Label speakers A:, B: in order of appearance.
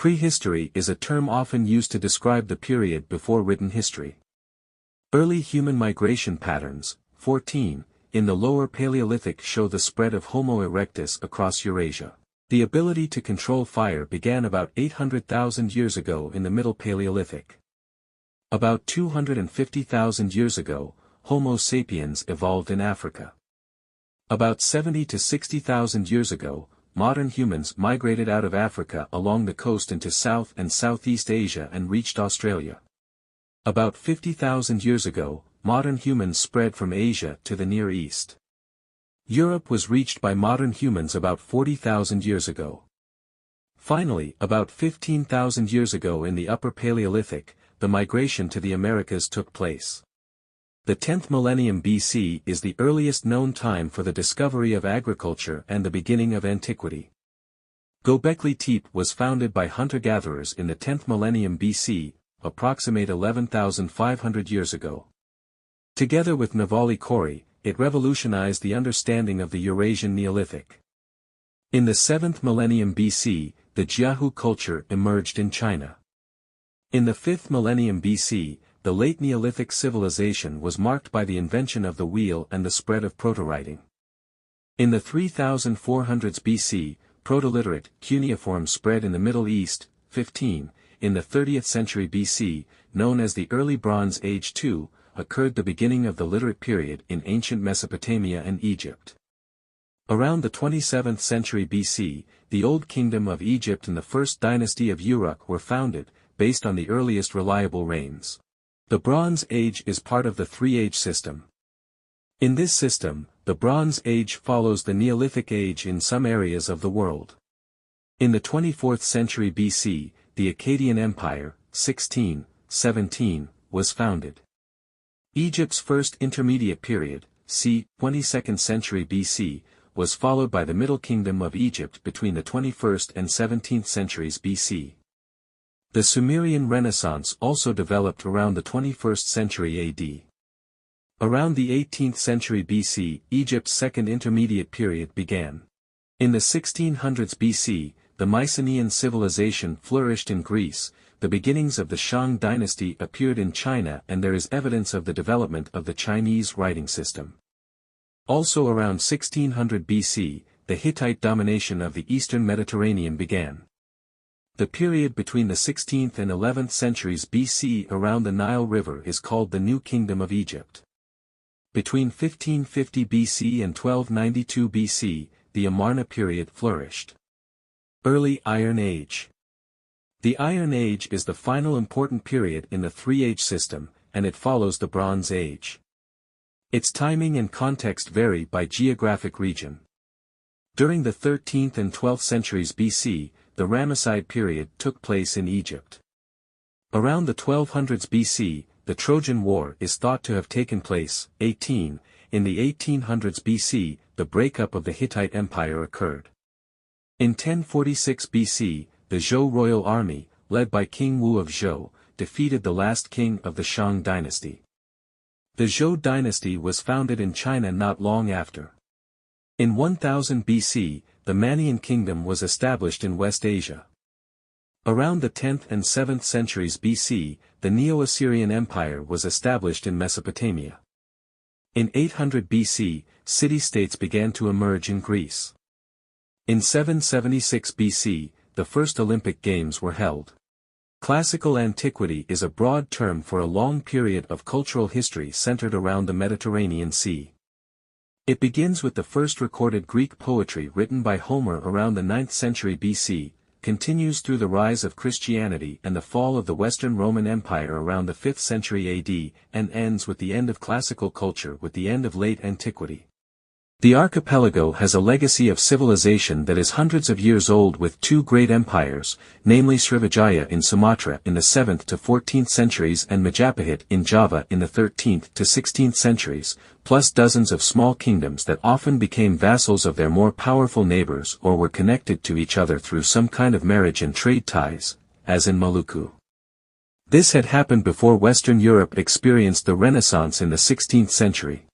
A: Prehistory is a term often used to describe the period before written history. Early human migration patterns, 14, in the Lower Paleolithic show the spread of Homo erectus across Eurasia. The ability to control fire began about 800,000 years ago in the Middle Paleolithic. About 250,000 years ago, Homo sapiens evolved in Africa. About 70 to 60,000 years ago, modern humans migrated out of Africa along the coast into South and Southeast Asia and reached Australia. About 50,000 years ago, modern humans spread from Asia to the Near East. Europe was reached by modern humans about 40,000 years ago. Finally, about 15,000 years ago in the Upper Paleolithic, the migration to the Americas took place. The 10th millennium BC is the earliest known time for the discovery of agriculture and the beginning of antiquity. Göbekli Tepe was founded by hunter-gatherers in the 10th millennium BC, approximate 11,500 years ago. Together with Navali Kori, it revolutionized the understanding of the Eurasian Neolithic. In the 7th millennium BC, the Jiahu culture emerged in China. In the 5th millennium BC, the late Neolithic civilization was marked by the invention of the wheel and the spread of protowriting. In the 3400s BC, Proto-Literate cuneiform spread in the Middle East. 15. In the 30th century BC, known as the Early Bronze Age II, occurred the beginning of the literate period in ancient Mesopotamia and Egypt. Around the 27th century BC, the Old Kingdom of Egypt and the First Dynasty of Uruk were founded, based on the earliest reliable reigns. The Bronze Age is part of the Three-Age system. In this system, the Bronze Age follows the Neolithic Age in some areas of the world. In the 24th century BC, the Akkadian Empire, 1617, was founded. Egypt's first intermediate period, c. 22nd century BC, was followed by the Middle Kingdom of Egypt between the 21st and 17th centuries BC. The Sumerian Renaissance also developed around the 21st century AD. Around the 18th century BC, Egypt's second intermediate period began. In the 1600s BC, the Mycenaean civilization flourished in Greece, the beginnings of the Shang dynasty appeared in China, and there is evidence of the development of the Chinese writing system. Also around 1600 BC, the Hittite domination of the eastern Mediterranean began. The period between the 16th and 11th centuries BC around the Nile River is called the New Kingdom of Egypt. Between 1550 BC and 1292 BC, the Amarna period flourished. Early Iron Age. The Iron Age is the final important period in the Three-Age system, and it follows the Bronze Age. Its timing and context vary by geographic region. During the 13th and 12th centuries BC, the Ramesside period took place in Egypt. Around the 1200s BC, the Trojan War is thought to have taken place. 18. In the 1800s BC, the breakup of the Hittite Empire occurred. In 1046 BC, the Zhou royal army, led by King Wu of Zhou, defeated the last king of the Shang dynasty. The Zhou dynasty was founded in China not long after. In 1000 BC, the Manian kingdom was established in West Asia. Around the 10th and 7th centuries BC, the Neo-Assyrian Empire was established in Mesopotamia. In 800 BC, city-states began to emerge in Greece. In 776 BC, the first Olympic Games were held. Classical antiquity is a broad term for a long period of cultural history centered around the Mediterranean Sea. It begins with the first recorded Greek poetry written by Homer around the 9th century BC, continues through the rise of Christianity and the fall of the Western Roman Empire around the 5th century AD, and ends with the end of classical culture with the end of late antiquity. The archipelago has a legacy of civilization that is hundreds of years old with two great empires, namely Srivijaya in Sumatra in the 7th to 14th centuries and Majapahit in Java in the 13th to 16th centuries, plus dozens of small kingdoms that often became vassals of their more powerful neighbors or were connected to each other through some kind of marriage and trade ties, as in Maluku. This had happened before Western Europe experienced the Renaissance in the 16th century.